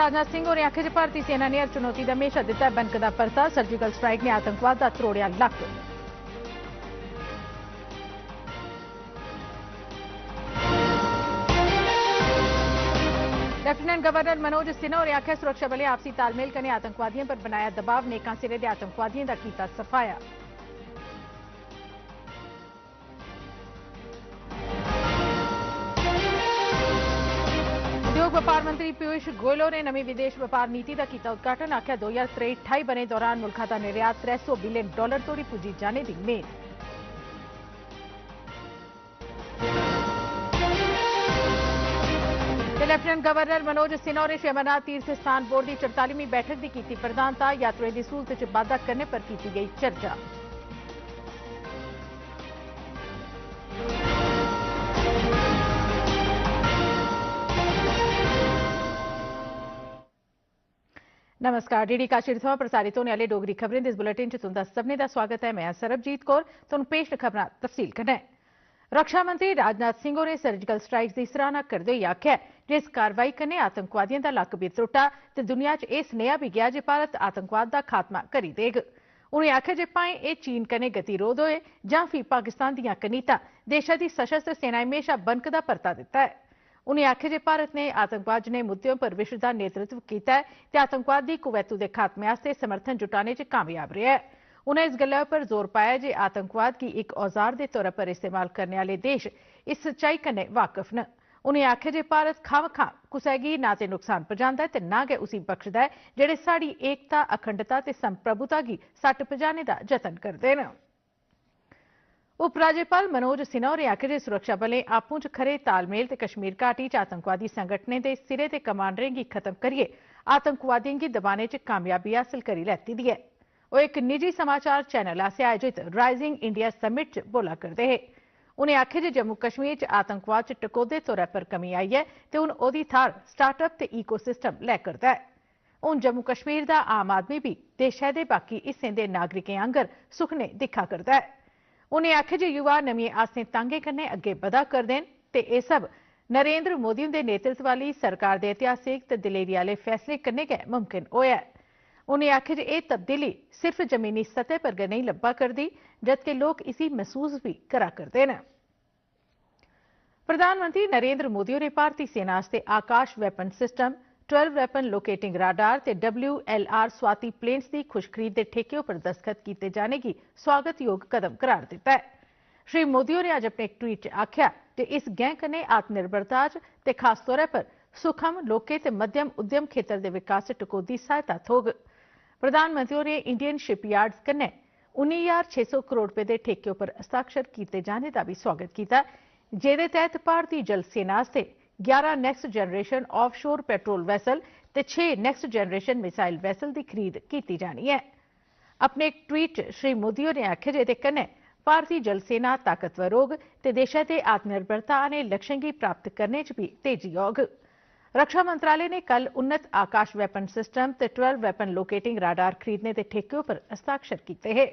राजनाथ सिंह होरें आखेआ जे भारती सेना ने हर चुनौती दा हमेशा दित्ता बनकदा परता। सर्जिकल स्ट्राइक ने आतंकवाद दा त्रोड़ेआ लक्क। लेफ्टिनेंट गवर्नर मनोज सिन्हा होरें आखेआ सुरक्षा बलें आपसी तालमेल कन्नै आतंकवादियों पर बनाया दबाव। नेकां सिरे दे आतंकवादियों दा कीता सफाया। उद्योग व्यापार मंत्री पीयूष गोयल होरें नमीं विदेश व्यापार नीति का किया उद्घाटन। आख्या 2023-28 बने दौरान मुल्का दा निर्यात $300 बिलियन तोड़ी पुज्जी जाने की मेद। लेफ्टिनेंट गवर्नर मनोज सिन्हा होरें श्री अमरनाथ तीर्थ स्थान बोर्ड की 44वीं बैठक की की प्रधानता। यात्रुओं की सहूलत च बाद्धा करने पर की गई चर्चा। नमस्कार, डीडी काशिर थमां प्रसारित होने वाले डोगरी खबरें दे इस बुलेटिन च तुंदा सभनें दा स्वागत है। मैं सरबजीत कौर तुहानूं पेश खबरां तफसील कन्नै। रक्षा मंत्री राजनाथ सिंह होरें सर्जिकल स्ट्राइक की सराहना करदे होई आखेआ जे इस कार्रवाई कन्नै आतंकवादियों का लक्क बी त्रुट्टा ते दुनिया च यह सनेहा भी गया जे भारत आतंकवाद का खात्मा करी देग। उनें आखेआ जे भाएं एह चीन कन्नै गतिरोध होए जां फ्ही पाकिस्तान दियां कनीतां, देशा दी सशस्त्र सेनाएं हमेशा बनकदा परता दित्ता है। उन्हें आखेआ जे भारत ने आतंकवाद जनेह मुद्दों पर विश्व का नेतृत्व किया है ते आतंकवाद की कुवैतू के खात्मे आस्ते समर्थन जुटाने च कामयाब रहा है। उन्हें इस गल्ला पर जोर पाया जे आतंकवाद की एक औजार के तौर पर इस्तेमाल करने वाले देश इस सच्चाई कन्नै वाकफ न। उन्हें आखेआ जे भारत खामखां कुसै गी ना ते नुकसान पजांदा है ते ना गै उसी बख्शदा है जेहड़े साड़ी एकता, अखंडता ते संप्रभुता की सट्ट पजाने का जतन करते हैं। उपराज्यपाल मनोज सिन्हा होरें आखेआ जे सुरक्षा बलें आपूं च खरे तालमेल ते कश्मीर घाटी च आतंकवादी संगठनें दे सिरे ते कमांडरें गी खत्म करियै आतंकवादियों गी दबाने च कामयाबी हासिल करी लैती दी है। वह एक निजी समाचार चैनल आसेआ आयोजित राइजिंग इंडिया समिट च बोला करदे हे। उन्हें आखेआ जे जम्मू कश्मीर च आतंकवाद च टकोह्दे तौर पर कमी आई है ते हुण ओहदी थाह्र स्टार्टअप ते इकोसिस्टम लै करदा है। हुण जम्मू कश्मीर दा आम आदमी भी देशै दे बाकी हिस्सें दे नागरिकें आंगर सुखने दिक्खा करदा है। उन्हें आखेआ जे युवा नमियें आसें तांगे कन्नै अग्गे बधा करदे न ते एह सब नरेंद्र मोदी हुंदे नेतृत्व वाली सरकार दे ऐतिहासिक ते दलेरी आह्ले फैसले कन्नै गै मुमकिन होया है। उन्हें आखेआ जे एह तब्दीली सिर्फ जमीनी सतह पर गै नहीं लब्भा करदी, जबकि लोग इसी महसूस भी करा करदे न। प्रधानमंत्री नरेंद्र मोदी होरें भारतीय सेना आस्ते Akash weapon system, 12 weapon locating radar ते WLR स्वाति प्लेन्स की खुश खरीद के ठेके पर दस्तखत किए जाने की स्वागत योग कदम करार दिता है। श्री मोदी होरें अज अपने एक ट्वीट च आखेआ जे इस गैं कन्नै आत्मनिर्भरता ते खास तौर पर सुखम, लौह्के ते मध्यम उद्यम खेतर के विकास च टकोह्दी सहायता थ्होग। प्रधानमंत्री होरें इंडियन शिपयार्ड्स कन्नै 19,600 करोड़ रुपए के ठेके पर हस्ताक्षर किए जाने का भी स्वागत किया, जेदे तहत भारतीय जल सेना आस्ते 11 next generation offshore petrol vessel ते 6 नैक्सट जनरेशन मिसाइल वैसल की खरीद की जानी है। अपने एक ट्वीट च श्री मोदी होरें आखेआ जे इहदे कन्नै भारतीय जल सेना ताकतवर होग ते देशै दे आत्मनिर्भरता आह्ले लक्ष्यें गी प्राप्त करने च भी तेजी होग। रक्षा मंत्रालय ने कल उन्नत आकाश वैपन सिस्टम ते 12 वैपन लोकेटिंग राडार खरीदने के ठेके पर हस्ताक्षर किए हैं।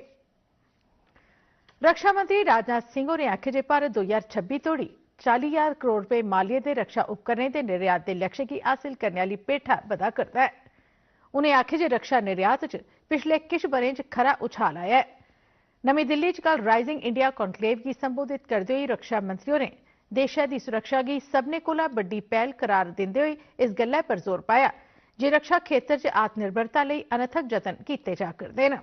रक्षा मंत्री राजनाथ सिंह होरें आखेआ जे भारत 2026 तोड़ी 40,000 करोड़ रुपए मालियत के रक्षा उपकरणें के निर्यात के लक्ष्य की हासिल करने वाली पेठा बधा करता है। उन्हें आखेआ जे रक्षा निर्यात च पिछले किश ब'रें च खरा उछाल आया है। नमीं दिल्ली च कल राइजिंग इंडिया कॉन्क्लेव की संबोधित करते हुए रक्षा मंत्री होरें देशै दी सुरक्षा की सभनें कोला बड्डी पहल करार दिंदे होई इस गल्लै पर जोर पाया जे रक्षा खेतर च आत्मनिर्भरता लेई अनथक जतन किए जा करदे न।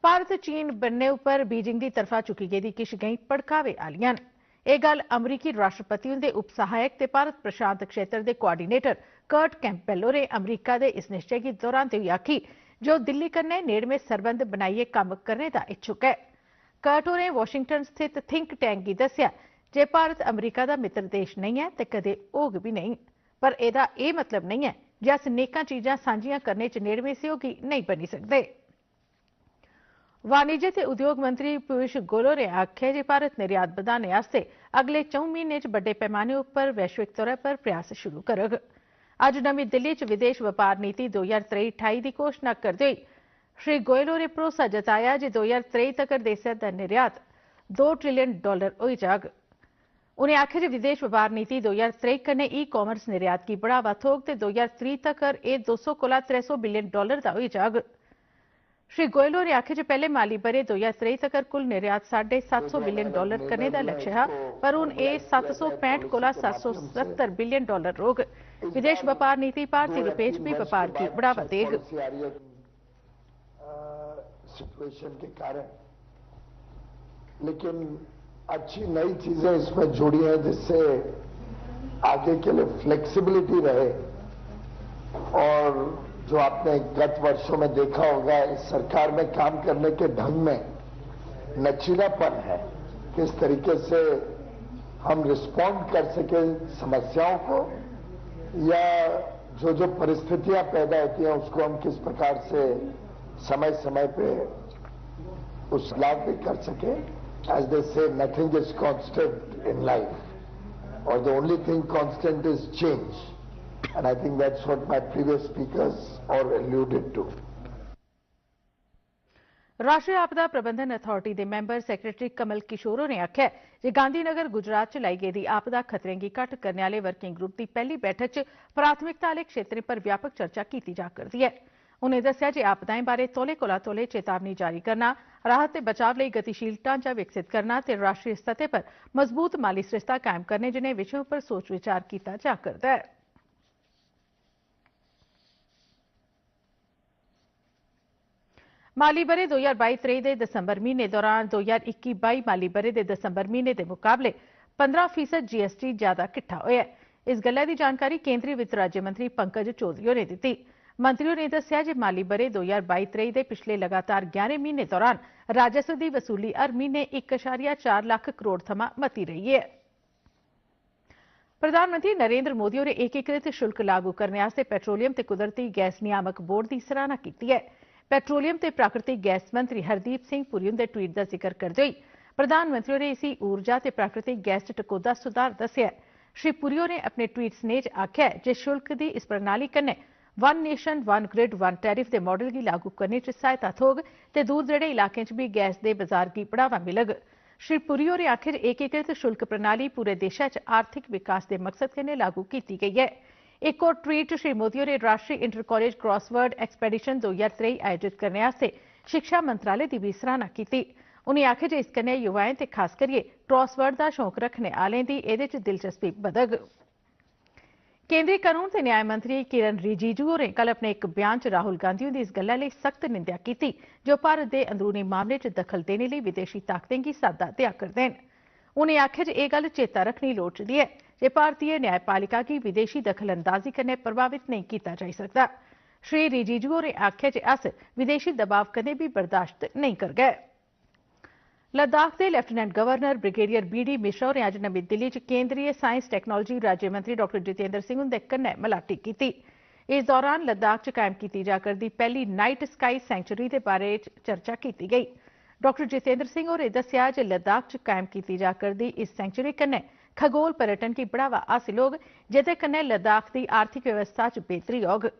भारत चीन बन्ने उप्पर बीजिंग की तरफा चुकी गेदी किश गैंई भड़कावे आह्लियां न। यह गल अमरीकी राष्ट्रपति हुंदे उप सहायक ते भारत प्रशांत क्षेत्र के कोआर्डीनेटर कर्ट कैंपबेल होरें अमरीका के इस निश्चय गी दोहरांदे होई आखी जो दिल्ली कन्नै नेड़मे सरबंध बनाइयै कम्म करने का इच्छुक है। कर्ट होरें वाशिंगटन स्थित थिंक टैंक गी दस्सेआ जे भारत अमरीका का मित्र देश नहीं है ते कदे होग भी नहीं, पर एह्दा एह् मतलब नहीं है जे अस नेकां चीजां सांझियां करने च नेड़मे सहयोगी नहीं बनी सकदे। वाणिज्य ते उद्योग मंत्री पीयूष गोयल होरें आखेआ जे भारत निर्यात बधाने आस्ते अगले 4 म्हीनें च बड्डे पैमाने उप्पर वैश्विक तौर पर प्रयास शुरू करग। अज नमीं दिल्ली च विदेश व्यापार नीति 2023-28 की घोषणा करदे होई श्री गोयल होरें भरोसा जताया जे 2023 तगर देशै दा निर्यात $2 ट्रिलियन होई जाग। उन्हें आखे जे विदेश व्यापार नीति 2023 कन्नै ई कॉमर्स निर्यात की बढ़ावा थोग ते 2030 तक ए 200 कोला 300 बिलियन डॉलर दा होई जाग। श्री गोयल होरें आखे जे पहले माली बरे 2023 तक कुल निर्यात 750 बिलियन डॉलर करने का लक्ष्य है, पर हुण ए 765 कोला 770 बिलियन डॉलर रोग। विदेश व्यापार नीति भारतीय रुपये च भी व्यापार की बढ़ावा देग। सिचुएशन के कारण, लेकिन अच्छी नई चीजें इसमें जुड़ी हैं जिससे आगे के लिए फ्लेक्सिबिलिटी रहे। और जो आपने गत वर्षों में देखा होगा, इस सरकार में काम करने के ढंग में लचीलापन है, किस तरीके से हम रिस्पॉन्ड कर सके समस्याओं को, या जो जो परिस्थितियां पैदा होती हैं उसको हम किस प्रकार से समय समय पे उस लाभ भी कर सके। As they say, nothing is constant in life, or the only thing constant is change. And I think that's what my previous speakers all alluded to. राष्ट्रीय आपदा प्रबंधन अथॉरिटी के मैंबर सैक्रटरी कमल किशोर ने आख्या जे गांधीनगर गुजरात च लाई गेदी आपदा खतरे की घट करने वाले वर्किंग ग्रुप की पहली बैठक च प्राथमिकता वाले क्षेत्रें पर व्यापक चर्चा की जा करती है। उन्हें दस्सिया जे आपदाएं बारे तौले कोला तौले चेतावनी जारी करना, राहत ते बचाव लई गतिशील ढांचा विकसित करना ते राष्ट्रीय सतह पर मजबूत माली सरिस्ता कायम करने जिन्हें विषयों पर सोच विचार किया जा करता है। माली बरे 2022-23 के दसंबर महीने दौरान 2021-22 माली बरे के दसंबर महीने के मुकाबले 15% GST ज्यादा किट्ठा होया। इस गल्ला की जानकारी केंद्रीय वित्त राज्य मंत्री पंकज चौधरी ने दी। मंत्रियों ने दस्सिया जे माली बरे 2022-23 के पिछले लगातार 11 महीने दौरान राजस्व की वसूली हर महीने 1.4 लाख करोड़ थमां मती रही है। प्रधानमंत्री नरेंद्र मोदी ने एकीकृत शुल्क लागू करने वास्ते पेट्रोलियम ते कुदरती गैस नियामक बोर्ड की सराहना की है। पेट्रोलियम ते प्राकृतिक गैस मंत्री हरदीप सिंह पुरी उनके ट्वीट का जिक्र करते हुए प्रधानमंत्री ने इसी ऊर्जा ते प्राकृतिक गैस च टकोदा सुधार दस्सिया। श्री पुरी ने अपने ट्वीट स्नेह आख्या जे शुल्क की इस प्रणाली कन्नै one nation one grid one tariff के मॉडल की लागू करने च सहायता थोग ते दूर दरेड़े इलाकों च भी गैस के बाजार की बढ़ावा मिलग। श्री पुरी ने आखिर एकीकृत शुल्क प्रणाली पूरे देश च आर्थिक विकास के मकसद कन्नै लागू की गई है। एक और ट्वीट श्री मोदी ने राष्ट्रीय इंटर कॉलेज क्रॉसवर्ड एक्सपैडिशन 2023 आयोजित करने वास्ते शिक्षा मंत्रालय की भी सराहना की। उन्हें आखे जे इस कन्नै युवाएं ते खास करिए क्रॉसवर्ड का शौक रखने वालें दी इहदे च दिलचस्पी बधग। केंद्रीय कानून ते न्याय मंत्री किरण रिजिजू होरें कल अपने एक बयान च राहुल गांधी की इस गल्ला लई सख्त निंदा की जो भारत के अंदरूनी मामले च दखल देने लई विदेशी ताकतें की सादा दिया करदे न। उन्हें आखे जे यह गल चेता रखनी लोड़चदी है जे भारतीय न्यायपालिका की विदेशी दखल अंदाजी कन्नै प्रभावित नहीं किया जाई सकदा। श्री रिजिजू होरें आख्या जे अस विदेशी दबाव कदें भी बर्दाश्त नहीं करगे। लद्दाख के lieutenant governor brigadier BD Mishra होरें अज नमीं दिल्ली च केंद्रीय साइंस टैक्नोलॉजी राज्य मंत्री डॉ जितेंद्र सिंह हुंदे कन्नै मलाटी की। इस दौरान लद्दाख च कायम की जा करदी पहली नाइट स्काई सैंक्चुरी के बारे चर्चा की गई। डॉ जितेंद्र सिंह होरें दस्सिया जे लद्दाख च कायम की जा करदी इस सैंक्चुरी कन्नै खगोल पर्यटन की बढ़ावा हासिल होग, जेदे कन्नै लद्दाख की आर्थिक व्यवस्था च बेहतरी होग।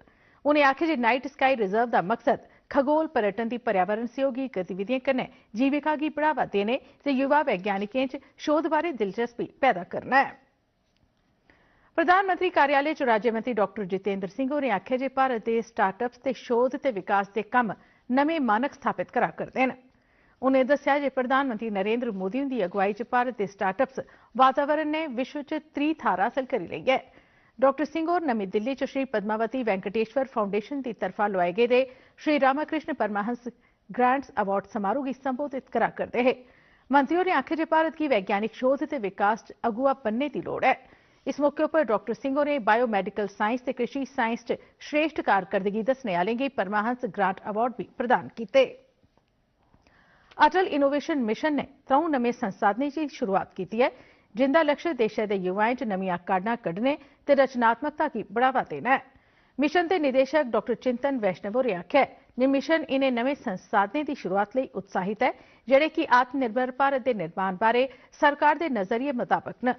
उन्हें आखे जे नाइट स्काई रिजर्व का मकसद खगोल पर्यटन की पर्यावरण सहयोगी गतिविधियों कन्नै जीविका की बढ़ावा देने ते युवा वैज्ञानिकें च शोध बारे दिलचस्पी पैदा करना है। प्रधानमंत्री कार्यालय च राज्य मंत्री डॉ जितेंद्र सिंह होरें आख्या जे भारत के स्टार्टअप्स ते शोध ते विकास के कम नवे मानक स्थापित करा करदे हैं। उन्हें दस्सिया जे प्रधानमंत्री नरेंद्र मोदी की अगुवाई च भारत के स्टार्टअप्स वातावरण ने विश्व च 3 थार हासिल करी ली है। डॉ सिंह और नमीं दिल्ली च श्री पद्मावती वेंकटेश्वर फाउंडेशन की तरफा लवाए गेदे श्री रामकृष्ण परमहंस ग्रांट्स अवार्ड समारोह की संबोधित करा करते हैं। मंत्रियों ने आखे जे भारत की वैज्ञानिक शोध ते विकास च अगुआ बनने की लोड़ है। इस मौके पर डॉ सिंह ने बायोमैडिकल साइंस ते कृषि साइंस च श्रेष्ठ कारकरदगी दस्सने आलें गी परमहंस ग्रांट अवार्ड भी प्रदान किए। अटल इनोवेशन मिशन ने 3 नवे संसाधनें की शुरुआत की है, जिंदा लक्ष्य देशै दे युवाएं च नवीं काढां कड्ढने ते रचनात्मकता की बढ़ावा देना है। मिशन के निदेशक डॉ चिंतन वैष्णव होरें आख्या जे मिशन इन्हें नवे संसाधनें की शुरुआत लई उत्साहित है, जिहड़े कि आत्मनिर्भर भारत के निर्माण बारे सरकार के नजरिए मुताबक न।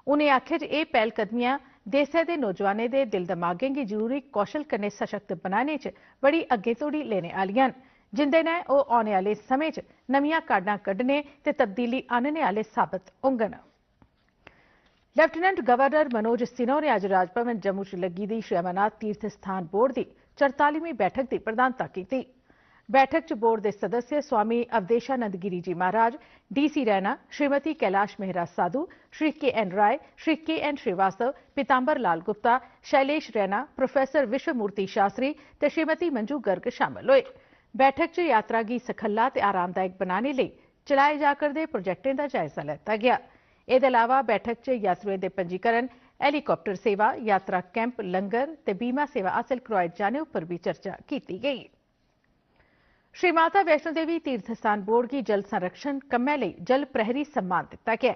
उन्हें आख्या जे यह पहलकदमियां देशै दे नौजवानें दे दिल दमागें की जरूरी कौशल कन्नै सशक्त बनाने च बड़ी अग्गे तोड़ी लेने आलियां न, जिंदे नै ओह औने आले समें च नवीं काढां कड्ढने ते तब्दीली आनने आले साबित होंगन। ਲੈਫਟੀਨੈਂਟ ਗਵਰਨਰ ਮਨੋਜ ਸਿਨਹਾ ਨੇ ਅੱਜ ਰਾਜਭਵਨ ਜੰਮੂ 'ਚ ਲੱਗੀ ਦੀ ਸ਼੍ਰੀ ਅਮਰਨਾਥ ਤੀਰਥ ਸਥਾਨ ਬੋਰਡ ਦੀ 44ਵੀਂ ਬੈਠਕ ਦੀ ਪ੍ਰਧਾਨਤਾ ਕੀਤੀ। बैठक च बोर्ड के सदस्य स्वामी अवधेशानंद गिरी जी महाराज, डीसी रैना, श्रीमती कैलाश मेहरा साधु, श्री के.एन. राय, श्री के.एन. श्रीवास्तव, पीतांबर लाल गुप्ता, शैलेश रैना, प्रोफैसर विश्वमूर्ति शास्त्री ते श्रीमती मंजू गर्ग शामिल हुए। बैठक च यात्रा गी सखल्ला ते आरामदायक बनाने लई चलाए जा करदे प्रोजेक्टें दा जायजा लैता गया। इहदे अलावा बैठक च यात्रुएं दे पंजीकरण, हैलीकॉप्टर सेवा, यात्रा कैंप, लंगर ते बीमा सेवा हासिल करवाए जाने उपर भी चर्चा की गई। श्री माता वैष्णो देवी तीर्थ स्थान बोर्ड की जल संरक्षण कम्मै लई जल प्रहरी सम्मान दिता गया।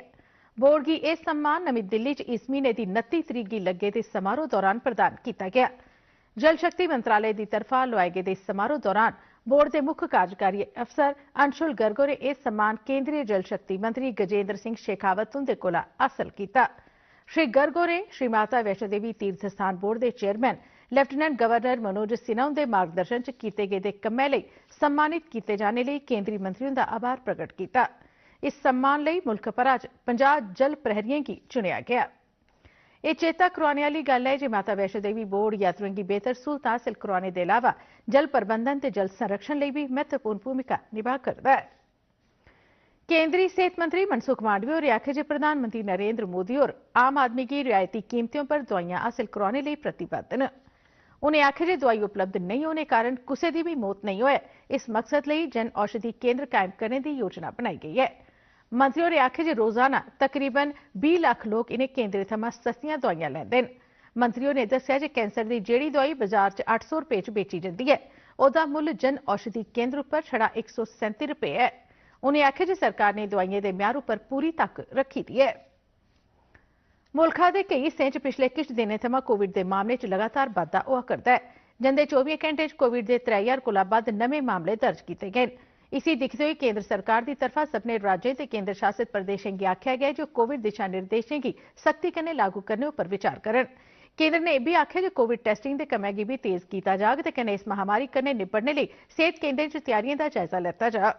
बोर्ड की यह सम्मान नमीं दिल्ली च इस महीने की 29 तरीक गी लग्गे दे समारोह दौरान प्रदान किया गया। जल शक्ति मंत्रालय की तरफा लोआए गए समारोह दौरान बोर्ड के मुख्य कार्यकारी अफसर अंशुल गर्ग ने यह सम्मान केंद्रीय जल शक्ति मंत्री गजेंद्र सिंह शेखावत उनके कोला हासिल किया। श्री गर्ग ने श्री माता वैष्णो देवी तीर्थ स्थान बोर्ड के chairman lieutenant governor Manoj Sinha ਦੇ ਮਾਰਗਦਰਸ਼ਨ ਚ ਕੀਤੇ ਗਏ ਦੇ ਕੰਮਾਂ ਲਈ ਸਨਮਾਨਿਤ ਕੀਤੇ ਜਾਣੇ ਲਈ ਕੇਂਦਰੀ ਮੰਤਰੀਆਂ ਦਾ ਆਭਾਰ ਪ੍ਰਗਟ ਕੀਤਾ। ਇਸ ਸਨਮਾਨ ਲਈ ਮੁਲਕ ਭਰ ਚ 50 ਜਲ ਪ੍ਰਹਰੀਆਂ ਕੀ ਚੁਣਿਆ ਗਿਆ। ਇਹ ਚੇਤਾ ਕਰਵਾਉਣ ਵਾਲੀ ਗੱਲ ਹੈ ਕਿ ਮਾਤਾ ਵੈਸ਼ਨੋ ਦੇवी बोर्ड यात्रियों की बेहतर सहूलत हासिल करवाने के अलावा जल प्रबंधन ते जल संरक्षण ਲਈ भी महत्वपूर्ण भूमिका निभा करता है। केंद्रीय सेहत मंत्री मनसुख मांडविया और आखे जे प्रधानमंत्री नरेंद्र मोदी और आम आदमी की रियायती कीमतों पर दवाइयां हासिल करवाने लिए प्रतिबद्ध हैं। उन्हें आखे जे दवाई उपलब्ध नहीं होने कारण किसी की भी मौत नहीं होए, इस मकसद लिए जन औषधि केंद्र कायम करने की योजना बनाई गई है। मंत्रियों ने आखे जे रोजाना तकरीबन 20 लाख लोग इन्हें केंद्र थमां सस्तियां दवाइयां लैंदे न। मंत्रियों ने दस्सिया जे कैंसर की जिहड़ी दवाई बाजार च 800 रुपए च बेची जाती है, उसका मुल जन औषधि केंद्र पर छड़ा 137 रुपए है। उन्हें आखे जे सरकार ने दवाइयां के म्यार पर पूरी तक रखी दी है। मुल्खा के कई हिस्सों च पिछले किश दिनों थमां कोविड के मामले च लगातार बाद्धा हुआ करता है। जंदे 24 घंटे च कोविड के 3000 कोला वध नवे मामले दर्ज किए गए। इसी दिखते हुए केंद्र सरकार की तरफा सभनें राज्यों ते केंद्र शासित प्रदेशों की आख्या गया जो कोविड दिशा निर्देशों की सख्ती कन्नै लागू करने पर विचार करन। केंद्र ने यह भी आख्या जो कोविड टेस्टिंग के कम्मै गी भी तेज किया जाग ते कन्नै इस महामारी कन्नै निपटने लई सेहत केंद्रें च तैयारियों का जायजा लैता जा।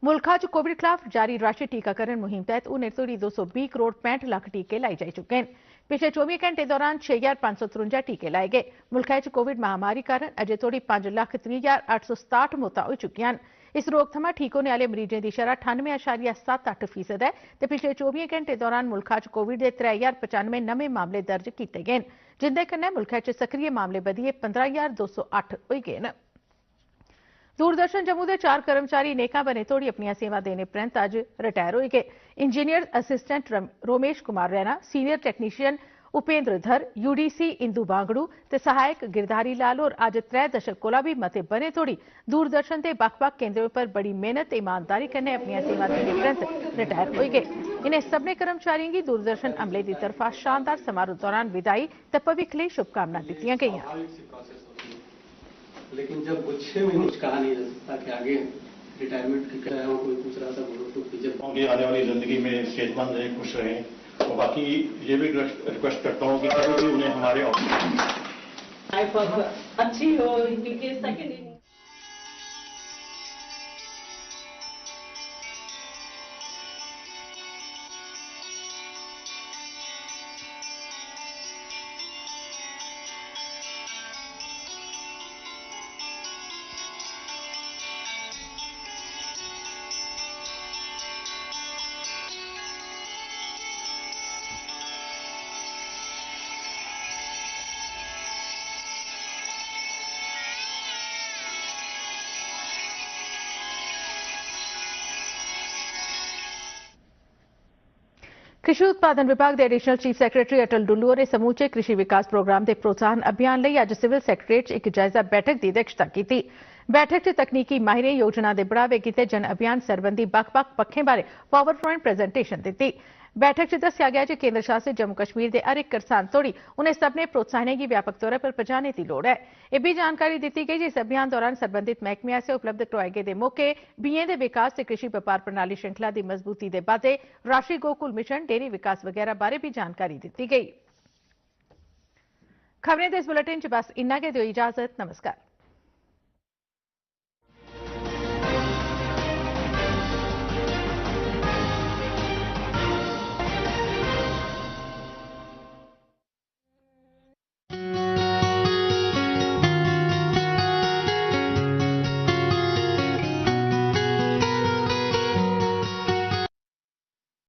मुल्खा च कोविड खिलाफ जारी राष्ट्रीय टीकाकरण मुहिम तहत हुणे तोड़ी 220 करोड़ 65 लाख टीके लाई जा चुके हैं। पिछले 24 घंटे दौरान 6553 टीके लाए गए। मुल्खा च कोविड महामारी कारण अजे तोड़ी 5,30,867 मौतां हो चुकी हैं। इस रोग थमां ठीक होने वाले मरीजों की शरह 98.78% है ते पिछले 24 घंटे दौरान मुल्खा च कोविड के 3095 नवे मामले दर्ज किए गए, जिंदे कन्नै मुल्खा च सक्रिय मामले बधिए 15,208 हो गए हैं। दूरदर्शन जम्मू के 4 कर्मचारी नेका बने तोड़ी अपनी सेवा देने परंत अज रिटायर हो गए। Engineer assistant Romesh Kumar Raina, senior technician Upendra धर, यूडीसी इंदू बांगड़ू ते सहायक गिरधारी लाल और अज 3 दशक कोला भी मते बने तोड़ी दूरदर्शन के बक्ख-बक्ख केंद्रों पर बड़ी मेहनत ईमानदारी कन्नै अपनी सेवा देने परंत रिटायर हो गए। इन्हें सभी कर्मचारियों की दूरदर्शन अमले की तरफा शानदार समारोह दौरान विदाई ते भविख लई शुभकामना दी गई। लेकिन जब कुछ कुछ कहा नहीं जा सकता कि आगे रिटायरमेंट की क्या है, कोई पूछ रहा था बोलो तो उनकी आने वाली जिंदगी में सेहतमंद रहें, खुश रहें। और बाकी ये भी रिक्वेस्ट करता हूँ कि कभी भी उन्हें हमारे लाइफ अच्छी हो, इनकी सेकंड कृषि उत्पादन विभाग के एडिशनल चीफ सैक्रटरी अटल डुल्लू ने समूचे कृषि विकास प्रोग्राम के प्रोत्साहन अभियान लिए अज सिविल सैक्रटरीएट एक जायजा बैठक की अध्यक्षता की। बैठक च तकनीकी माहिरें योजना के बढ़ावे किते जन अभियान संबंधी बक्ख-बक्ख पक्षों बारे पावर पॉइंट प्रेजेंटेशन दी। बैठक च दस्सिया गया कि केंद्र शासित जम्मू कश्मीर के हर एक किसान तोड़ी उन्हें सभनें प्रोत्साहनों की व्यापक तौर पर पहुंचाने की लोड़ है। यह भी जानकारी दी गई इस अभियान दौरान संबंधित महकमे से उपलब्ध करवाए गए मौके बीएं के विकास से कृषि व्यापार प्रणाली श्रृंखला की मजबूती के बादे राष्ट्रीय गोकुल मिशन डेयरी विकास वगैरह बारे भी जानकारी दी गई। खबरें इस बुलेटिन च बस इन्ना के दिओ इजाजत। नमस्कार।